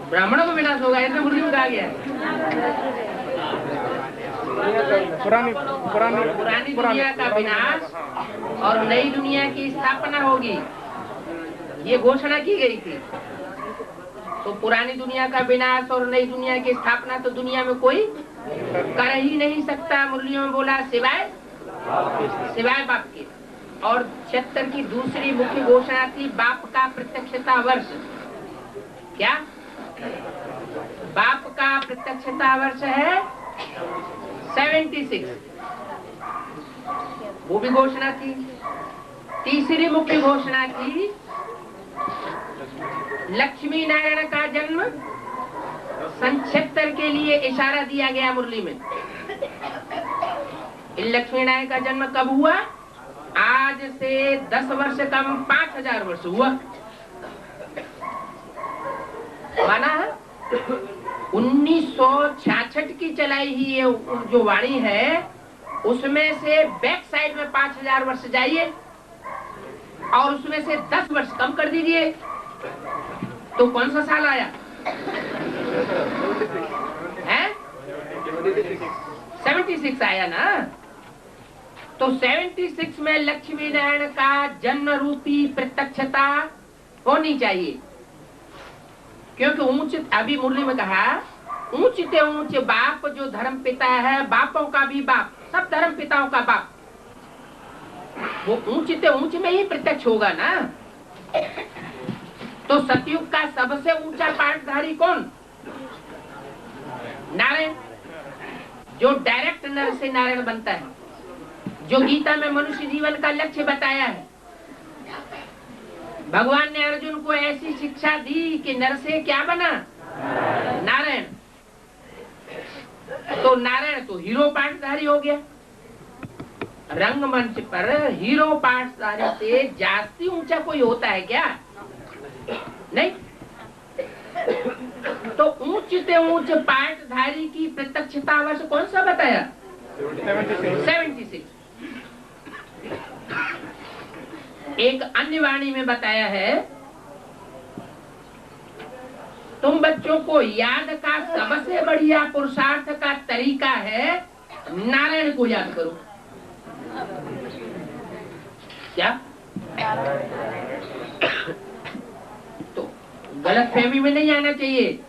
ब्राह्मणों का विनाश होगा, ऐसे मुरली में कहा गया है। पुरानी दुनिया का विनाश और नई दुनिया की स्थापना होगी, ये घोषणा की गई थी। तो पुरानी दुनिया का विनाश और नई दुनिया की स्थापना तो दुनिया में कोई कर ही नहीं सकता। मुरलियों में बोला सिवाय बाप के। और 76 की दूसरी मुख्य घोषणा थी बाप का प्रत्यक्षता वर्ष। क्या बाप का प्रत्यक्षता वर्ष है 76, वो भी घोषणा थी। तीसरी मुख्य घोषणा थी लक्ष्मी नारायण का जन्म 76 के लिए इशारा दिया गया मुरली में। लक्ष्मी नारायण का जन्म कब हुआ? आज से 10 वर्ष कम 5000 वर्ष हुआ। माना 1966 की चलाई ही ये जो वाणी है, उसमें से बैक साइड में 5000 वर्ष जाइए और उसमें से 10 वर्ष कम कर दीजिए, तो कौन सा साल आया है? 76 आया ना। तो 76 में लक्ष्मी नारायण का जन्म रूपी प्रत्यक्षता होनी चाहिए, क्योंकि ऊंच, अभी मुरली में कहा ऊंचते ऊंच बाप जो धर्म पिता है, बापों का भी बाप, सब धर्म पिताओं का बाप, वो ऊंचते ऊंच में ही प्रत्यक्ष होगा ना। तो सतयुग का सबसे ऊंचा पाठधारी कौन? नारायण, जो डायरेक्ट नर से नारायण बनता है, जो गीता में मनुष्य जीवन का लक्ष्य बताया है। भगवान ने अर्जुन को ऐसी शिक्षा दी कि नर से क्या बना? नारायण। तो नारायण तो हीरो पाठधारी हो गया। रंगमंच पर हीरो पाठधारी से जास्ती ऊंचा कोई होता है क्या? नहीं। तो ऊंचते ऊंच पाठधारी की प्रत्यक्षता वर्ष कौन सा बताया? 76। एक अन्य वाणी में बताया है, तुम बच्चों को याद का सबसे बढ़िया पुरुषार्थ का तरीका है नारायण को याद करो। क्या? तो गलत फहमी में नहीं आना चाहिए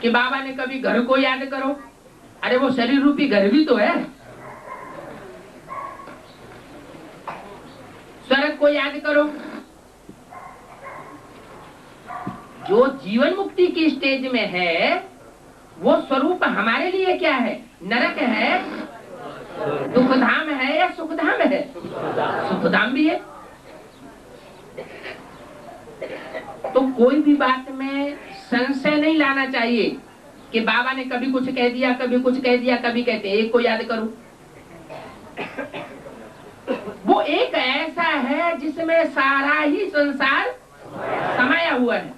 कि बाबा ने कभी घर को याद करो। अरे वो शरीर रूपी घर भी तो है। स्वर्ग को याद करो। जो जीवन मुक्ति की स्टेज में है, वो स्वरूप हमारे लिए क्या है? नरक है, दुखधाम है या सुखधाम है? सुखधाम भी है। तो कोई भी बात में संशय नहीं लाना चाहिए कि बाबा ने कभी कुछ कह दिया, कभी कुछ कह दिया, कभी कहते एक को याद करो। वो एक ऐसा है जिसमें सारा ही संसार समाया हुआ है।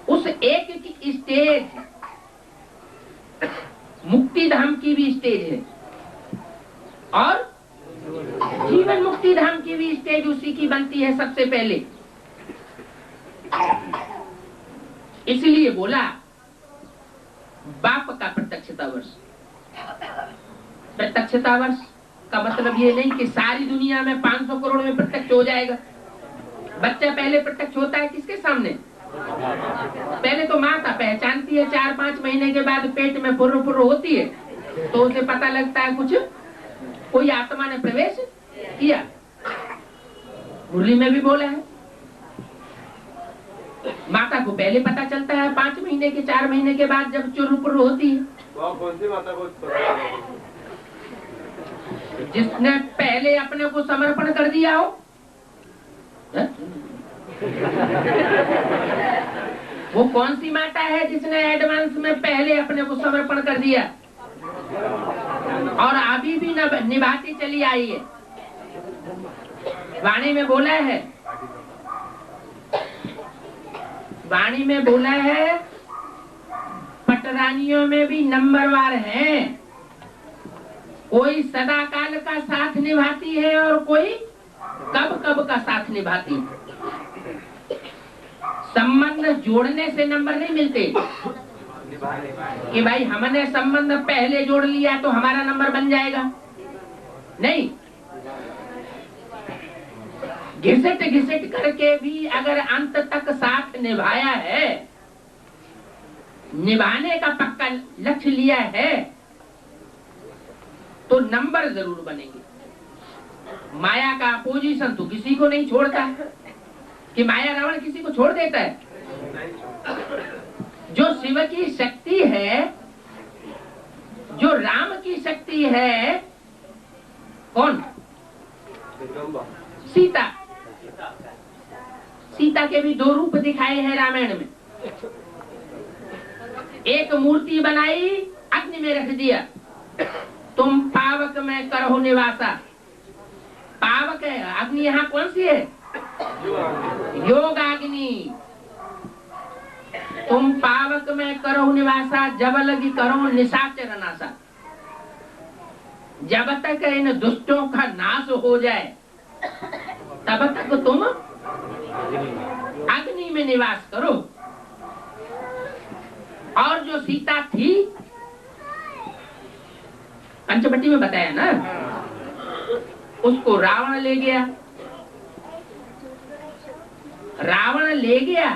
उस एक की स्टेज मुक्ति धाम की भी स्टेज है और जीवन मुक्ति धाम की भी स्टेज उसी की बनती है सबसे पहले। इसलिए बोला बाप का प्रत्यक्षता वर्ष। प्रत्यक्षता वर्ष का मतलब ये नहीं कि सारी दुनिया में 500 करोड़ में प्रत्यक्ष हो जाएगा। बच्चा पहले प्रत्यक्ष होता है किसके सामने? पहले तो माता पहचानती है, 4-5 महीने के बाद पेट में फुर्र फुर्र होती है, तो उसे पता लगता है कुछ कोई आत्मा ने प्रवेश किया। मुरली में भी बोला है, माता को पहले पता चलता है 5 महीने के 4 महीने के बाद जब चुर्र पुर्र होती है। कौन सी माता को? जिसने पहले अपने को समर्पण कर दिया हो। वो कौन सी माता है जिसने एडवांस में पहले अपने को समर्पण कर दिया और अभी भी निभाती चली आई है? वाणी में बोला है, वाणी में बोला है, पटरानियों में भी नंबरवार हैं। कोई सदा काल का साथ निभाती है और कोई कब कब का साथ निभाती है। संबंध जोड़ने से नंबर नहीं मिलते कि भाई हमने संबंध पहले जोड़ लिया तो हमारा नंबर बन जाएगा। नहीं, घिसट घिसट करके भी अगर अंत तक साथ निभाया है, निभाने का पक्का लक्ष्य लिया है, तो नंबर जरूर बनेंगे। माया का अपोजिशन तो किसी को नहीं छोड़ता कि माया रावण किसी को छोड़ देता है। जो शिव की शक्ति है, जो राम की शक्ति है, कौन? सीता। सीता के भी दो रूप दिखाए हैं रामायण में। एक मूर्ति बनाई, अग्नि में रख दिया, तुम पावक में करहो निवासा। पावक है, अग्नि यहाँ कौन सी है? योगाग्नि। तुम पावक में करो निवासा, जब लगी करो निशाचर नासा। जब तक इन दुष्टों का नाश हो जाए तब तक तुम अग्नि में निवास करो। और जो सीता थी, पंचवटी में बताया ना, उसको रावण ले गया। रावण ले गया,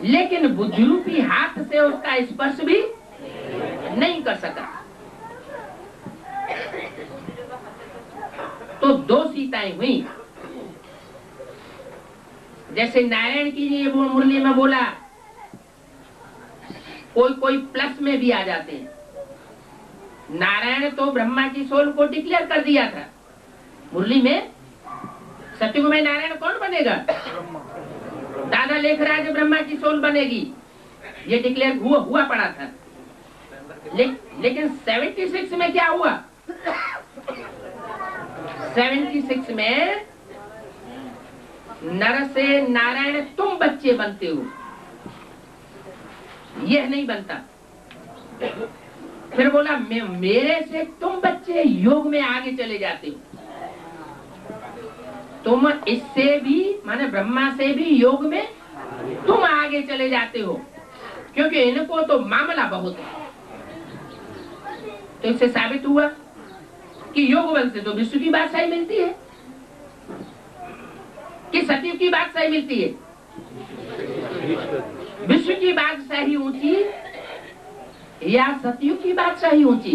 लेकिन बुद्धिरूपी हाथ से उसका स्पर्श भी नहीं कर सका। तो दो सीताएं हुई। जैसे नारायण की ये मुरली में बोला, कोई कोई प्लस में भी आ जाते हैं। नारायण तो ब्रह्मा की सोल को डिक्लेयर कर दिया था मुरली में। सतयुग में नारायण कौन बनेगा? दादा लेखराज ब्रह्मा की सोल बनेगी, ये डिक्लेयर हुआ पड़ा था। लेकिन 76 में क्या हुआ? 76 में नर से नारायण तुम बच्चे बनते हो, यह नहीं बनता। फिर बोला मेरे से तुम बच्चे योग में आगे चले जाते हो। तुम इससे भी, माने ब्रह्मा से भी योग में तुम आगे चले जाते हो, क्योंकि इनको तो मामला बहुत है। तो इससे साबित हुआ कि योग बल से तो विश्व की बादशाही मिलती है, कि सतयुग की बादशाही मिलती है। विश्व की बादशाही ऊंची या सतयुग की बादशाही ऊंची?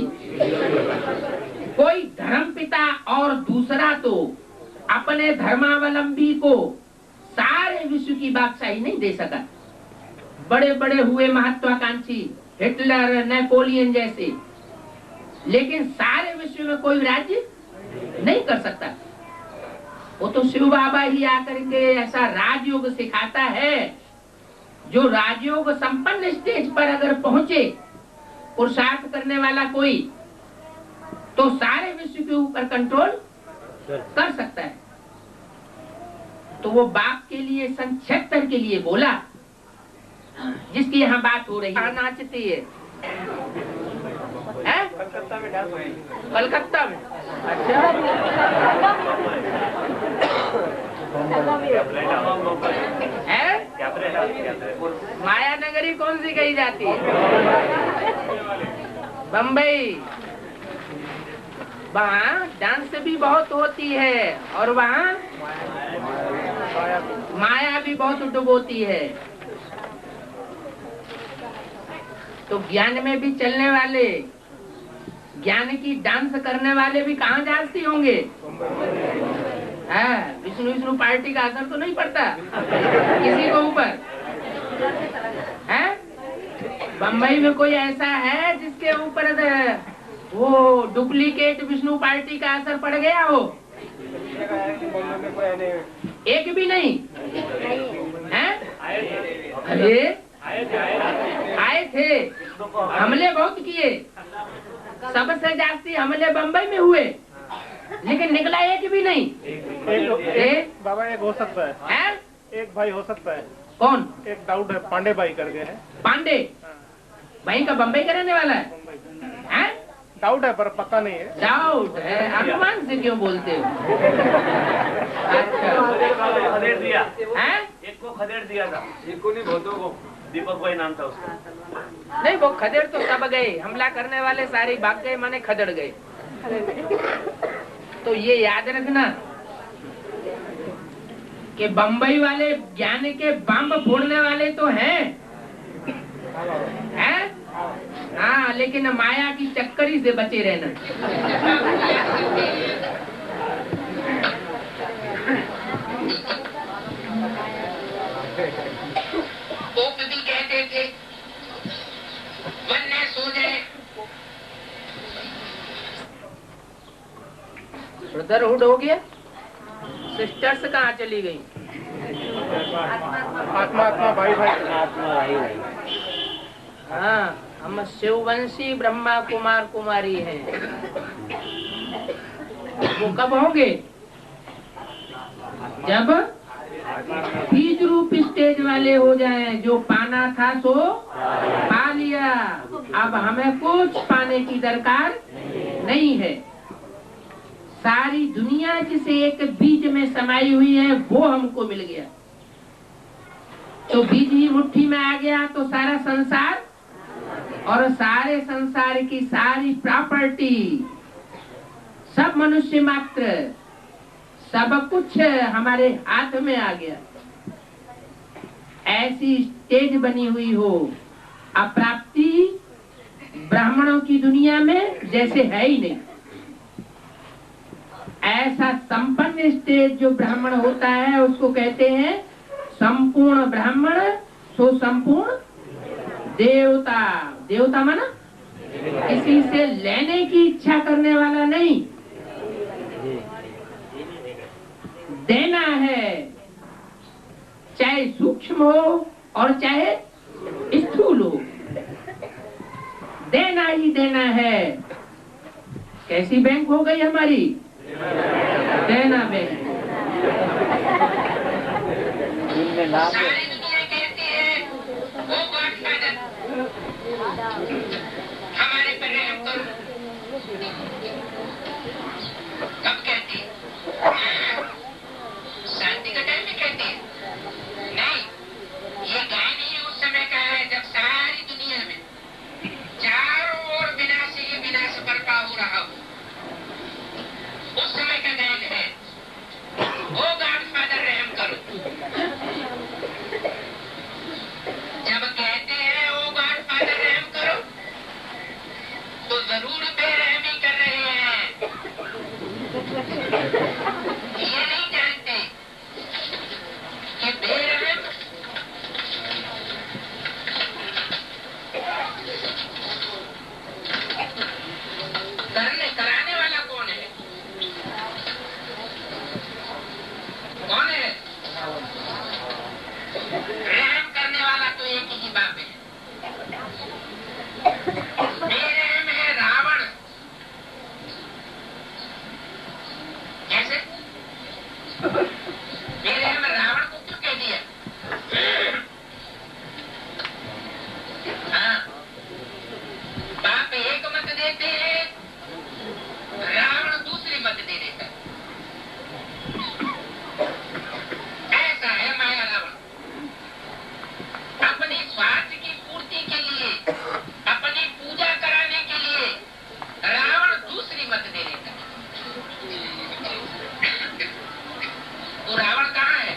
कोई धर्म पिता और दूसरा तो अपने धर्मावलंबी को सारे विश्व की बादशाही नहीं दे सका। बड़े बड़े हुए महत्वाकांक्षी, हिटलर, नेपोलियन जैसे, लेकिन सारे विश्व में कोई राज्य नहीं कर सकता। वो तो शिव बाबा ही आकर के ऐसा राजयोग सिखाता है, जो राजयोग संपन्न स्टेज पर अगर पहुंचे पुरुषार्थ करने वाला कोई, तो सारे विश्व के ऊपर कंट्रोल कर सकता है। तो वो बाप के लिए सन 76 के लिए बोला, जिसकी यहाँ बात हो रही है। नाचती है कलकत्ता में डांस हुई। कलकत्ता में? अच्छा। है? माया नगरी कौन सी कही जाती है? बम्बई। वहाँ डांस भी बहुत होती है और वहाँ माया भी बहुत डुबोती है। तो ज्ञान में भी चलने वाले, ज्ञान की डांस करने वाले भी कहाँ जाती होंगे? विष्णु पार्टी का असर तो नहीं पड़ता किसी को ऊपर है? बम्बई में कोई ऐसा है जिसके ऊपर वो डुप्लीकेट विष्णु पार्टी का असर पड़ गया हो? एक भी नहीं है? अरे आए थे, हमले बहुत किए, सबसे जास्ती हमले बम्बई में हुए, लेकिन निकला एक भी नहीं। बाबा एक हो सकता है? एक भाई हो सकता है। कौन? एक डाउट है, पांडे भाई करके है। पांडे भाई का बम्बई का रहने वाला है? डाउट है पर पता नहीं है। डाउट है? अनुमान से क्यों बोलते हो? अच्छा। दिया है? एक इसको खदेड़ दिया था, इनको नहीं बहुतों को, दीपक भाई नाम था उसका। नहीं वो खदेड़ तो सब गए, हमला करने वाले सारे भाग गए, माने खदेड़ गए। तो ये याद रखना कि बम्बई वाले ज्ञान के बम फोड़ने वाले तो हैं, हाँ, लेकिन माया की चक्करी से बचे रहना। पोप भी कहते थे वन्य सो जाए। ब्रदरहुड हो गया, सिस्टर्स कहाँ चली गई? आत्मा आत्मा भाई भाई आत्मा भाई भाई। हाँ, हम शिववंशी ब्रह्मा कुमार कुमारी हैं। वो कब होंगे? जब बीज रूप स्टेज वाले हो जाएं, जो पाना था सो पा लिया, अब हमें कुछ पाने की दरकार नहीं है। सारी दुनिया जिसे एक बीज में समाई हुई है वो हमको मिल गया। तो बीज ही मुट्ठी में आ गया तो सारा संसार और सारे संसार की सारी प्रॉपर्टी, सब मनुष्य मात्र, सब कुछ हमारे हाथ में आ गया। ऐसी स्टेज बनी हुई हो, अप्राप्ति ब्राह्मणों की दुनिया में जैसे है ही नहीं। ऐसा संपन्न स्टेज जो ब्राह्मण होता है उसको कहते हैं संपूर्ण ब्राह्मण, सो संपूर्ण देवता। देवता माना किसी से लेने की इच्छा करने वाला नहीं, देना है, चाहे सूक्ष्म हो और चाहे स्थूल हो, देना ही देना है। कैसी बैंक हो गई हमारी? देना बैंक। सारी दुनिया कहती है वो गॉडफादर हमारे पर रहम करो। कब कहती? शांति का टाइम में कहती है? नहीं, ये गाय नहीं उस समय का है जब सारी दुनिया में चारों ओर विनाश ही विनाश बर्पा हो रहा हो, उस समय का गायन है। वो गॉडफादर रहम करो। जब कहते हैं वो गॉडफादर रहम करो तो जरूर बेरहमी कर रहे हैं। ये नहीं जानते कि बेरहम कराने वाला कौन है? कौन है? रहम करने वाला तो एक ही बाप है। बेरहम है रावण। कैसे? बेरहम रावण को क्यों कह दिया? हाँ, बाप एक मत देते हैं, रावण दूसरी मत दे देता। ऐसा है माया रावण। अपने स्वार्थ की पूर्ति के लिए, अपनी पूजा कराने के लिए रावण दूसरी मत दे देता। तो रावण कहाँ है?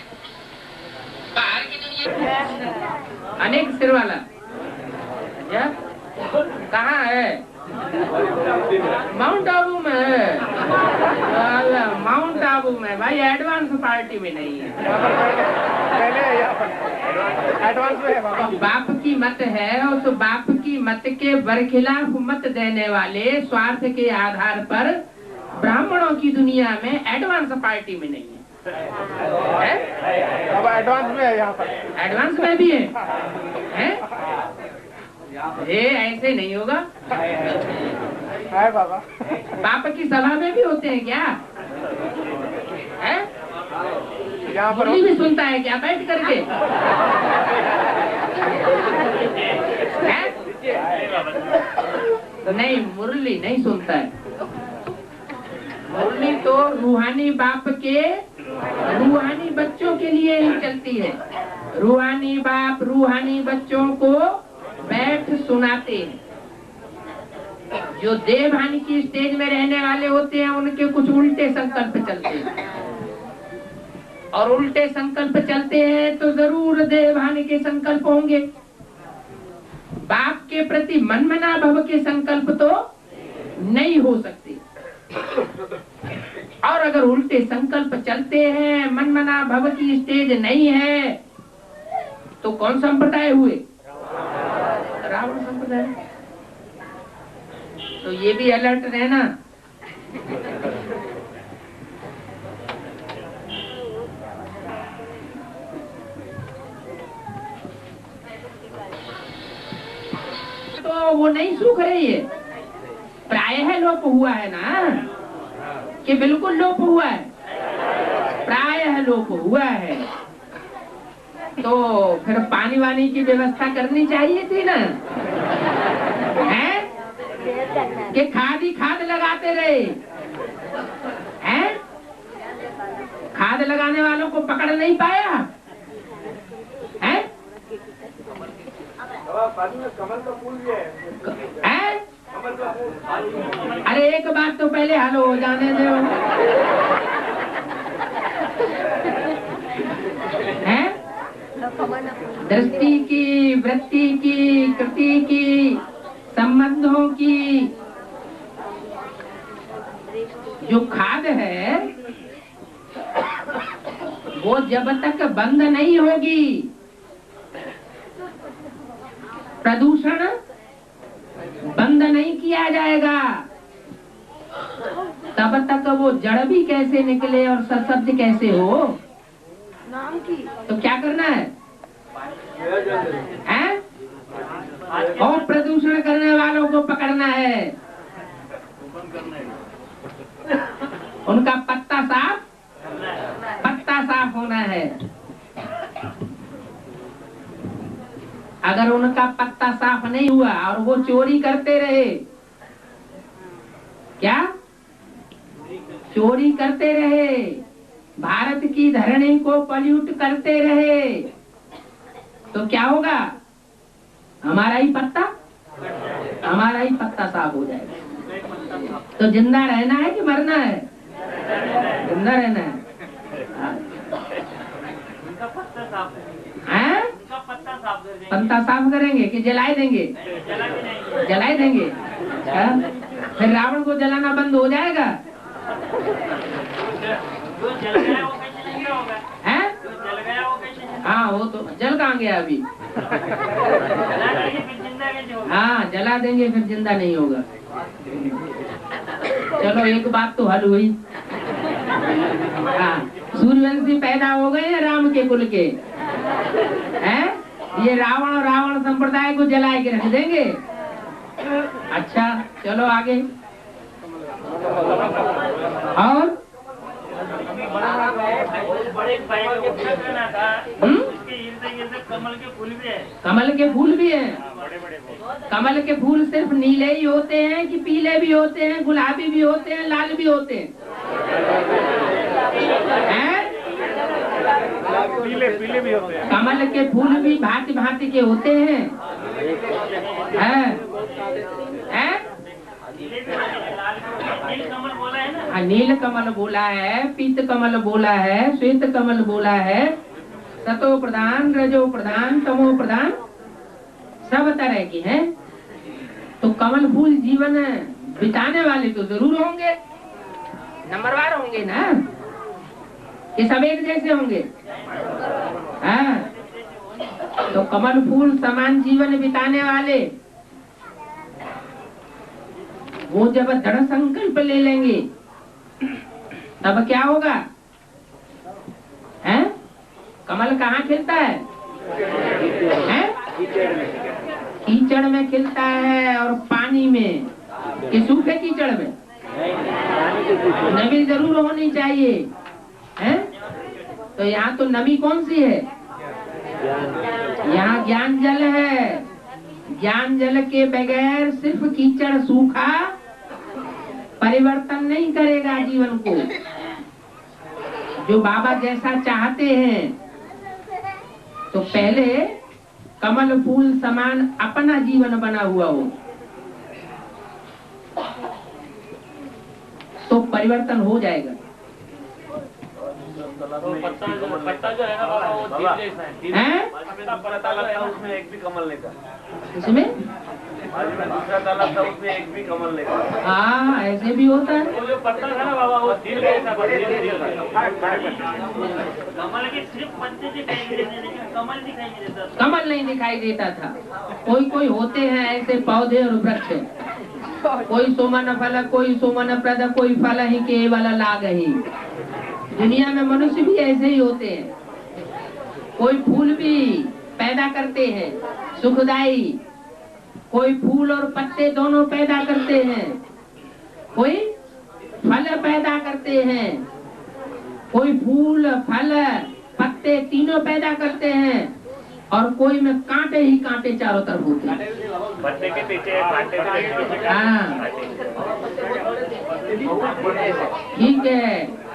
बाहर की दुनिया। अनेक सिर वाला कहाँ है? माउंट आबू में है। माउंट आबू में भाई, एडवांस पार्टी में नहीं है। पहले एडवांस में है बाबा। बाप की मत है और तो बाप की मत के बरखिलाफ मत देने वाले स्वार्थ के आधार पर ब्राह्मणों की दुनिया में एडवांस पार्टी में नहीं है। बाबा एडवांस में है यहाँ पर। एडवांस में भी है? ये ऐसे नहीं होगा। है बाबा। बाप की सभा में भी होते हैं क्या? है? यहाँ पर मुरली भी सुनता है क्या बैठ करके? है? तो नहीं, मुरली नहीं सुनता है। मुरली तो रूहानी बाप के रूहानी बच्चों की के लिए ही चलती है। रूहानी बाप रूहानी बच्चों को बैठ सुनाते हैं। जो देवहानि की स्टेज में रहने वाले होते हैं उनके कुछ उल्टे संकल्प चलते हैं, और उल्टे संकल्प चलते हैं तो जरूर देवहानि के संकल्प होंगे। बाप के प्रति मनमना भव के संकल्प तो नहीं हो सकते। और अगर उल्टे संकल्प चलते हैं, मनमना भव की स्टेज नहीं है, तो कौन संप्रदाय हुए? रावण संप्रदाय। तो ये भी अलर्ट रहना। तो वो नहीं सूख रही है, प्रायः लोप हुआ है ना, कि बिल्कुल लोप हुआ है? प्रायः लोप हुआ है। तो फिर पानी वानी की व्यवस्था करनी चाहिए थी ना, है? कि खाद ही खाद लगाते रहे हैं? खाद लगाने वालों को पकड़ नहीं पाया है? कमल का फूल भी है? अरे एक बात तो पहले हल हो जाने दो। है? दृष्टि की, वृत्ति की, कृति की, संबंधों की जो खाद है वो जब तक बंद नहीं होगी, प्रदूषण बंद नहीं किया जाएगा, तब तक वो जड़ भी कैसे निकले और सशब्द कैसे हो। तो क्या करना है? और प्रदूषण करने वालों को पकड़ना है, उनका पत्ता साफ होना है। अगर उनका पत्ता साफ नहीं हुआ और वो चोरी करते रहे, क्या चोरी करते रहे, भारत की धरणी को पॉल्यूट करते रहे, तो क्या होगा? हमारा ही पत्ता साफ हो जाएगा। तो जिंदा रहना है कि मरना है? जिंदा रहना है। पत्ता साफ करेंगे कि जलाए देंगे? जलाए देंगे। फिर रावण को जलाना बंद हो जाएगा? है? हाँ, वो तो जल कहाँ गया अभी? हाँ, जला देंगे फिर जिंदा नहीं होगा। चलो एक बात तो हल हुई। हाँ, सूर्यवंशी पैदा हो गए हैं राम के कुल के, हैं? ये रावण संप्रदाय को जलाए के रख देंगे। अच्छा, चलो आगे। और कमल के फूल भी हैं। कमल के फूल सिर्फ नीले ही होते हैं कि पीले भी होते हैं, गुलाबी भी होते हैं, लाल भी होते हैं? पीले भी होते हैं। कमल के फूल भी भांति भांति के होते हैं। नील कमल बोला है, पीत कमल बोला है, श्वेत कमल बोला है, सतो प्रधान, रजो प्रधान, तमो प्रधान, सब तरह की हैं। तो कमल फूल जीवन बिताने वाले तो जरूर होंगे, नंबरवार होंगे ना, ये सब एक जैसे होंगे। हाँ, तो कमल फूल समान जीवन बिताने वाले वो जब दृढ़ संकल्प ले लेंगे तब क्या होगा? हैं? कमल कहाँ खिलता है? हैं? कीचड़ में खिलता है और पानी में, कि सूखे कीचड़ में? नमी जरूर होनी चाहिए, हैं? तो यहाँ तो नमी कौन सी है? यहाँ ज्ञान जल है। ज्ञान जल के बगैर सिर्फ कीचड़ सूखा परिवर्तन नहीं करेगा जीवन को। जो बाबा जैसा चाहते हैं तो पहले कमल फूल समान अपना जीवन बना हुआ हो तो परिवर्तन हो जाएगा। पत्ता जो है ना बाबा वो दिल जैसा है। पत्ता लगता है उसमें एक भी कमल नहीं था। इसमें दूसरा तालाब था उसमें एक भी कमल नहीं था। हाँ ऐसे भी होता है। वो जो पत्ता था ना बाबा वो दिल जैसा कमल के सिर्फ पत्ते दिखाई देते लेकिन कमल दिखाई नहीं देता। कमल नहीं दिखाई देता था। कोई कोई होते हैं ऐसे पौधे और वृक्ष, कोई सोमन फल कोई सोमन प्रद कोई फल ही केवल लाग ही। दुनिया में मनुष्य भी ऐसे ही होते हैं। कोई फूल भी पैदा करते हैं सुखदाई, कोई फूल और पत्ते दोनों पैदा करते हैं, कोई फल पैदा करते हैं, कोई फूल फल पत्ते तीनों पैदा करते हैं और कोई में कांटे ही कांटे चारों तरफ होते हैं। पत्ते के पीछे कांटे। हाँ ठीक है।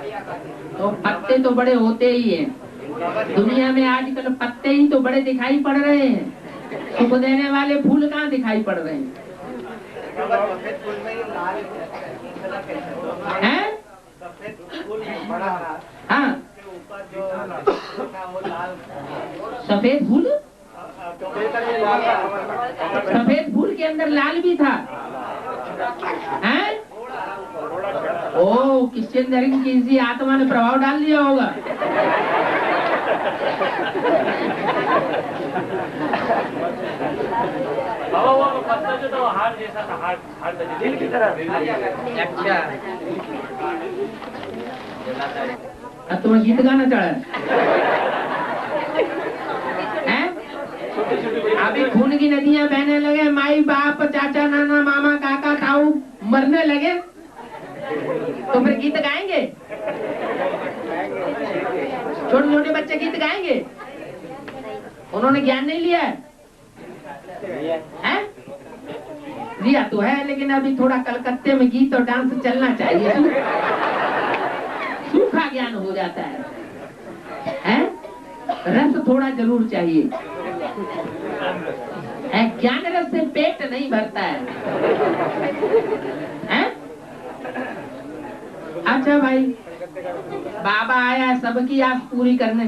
तो पत्ते तो बड़े होते ही हैं। दुनिया में आजकल पत्ते ही तो बड़े दिखाई पड़ रहे हैं। सुख देने वाले फूल कहाँ दिखाई पड़ रहे हैं? हैं? हाँ सफेद फूल, सफेद फूल के अंदर लाल भी था। हैं? ओ किसी किसी आत्मा ने प्रभाव डाल दिया होगा। बाबा वो पत्ता जो था वो हार जैसा था, हार दिल की तरह। अच्छा अब तुम्हें गीत गाना चढ़ा है? अभी खून की नदियां बहने लगे, माई बाप चाचा नाना मामा काका ताऊ मरने लगे तो फिर गीत गाएंगे? छोटे छोटे बच्चे गीत गाएंगे? उन्होंने ज्ञान नहीं लिया है? लिया तो है लेकिन अभी थोड़ा कलकत्ते में गीत और डांस चलना चाहिए। सूखा ज्ञान हो जाता है? रस थोड़ा जरूर चाहिए। ज्ञान रस से पेट नहीं भरता है? अच्छा भाई बाबा आया सबकी आस पूरी करने।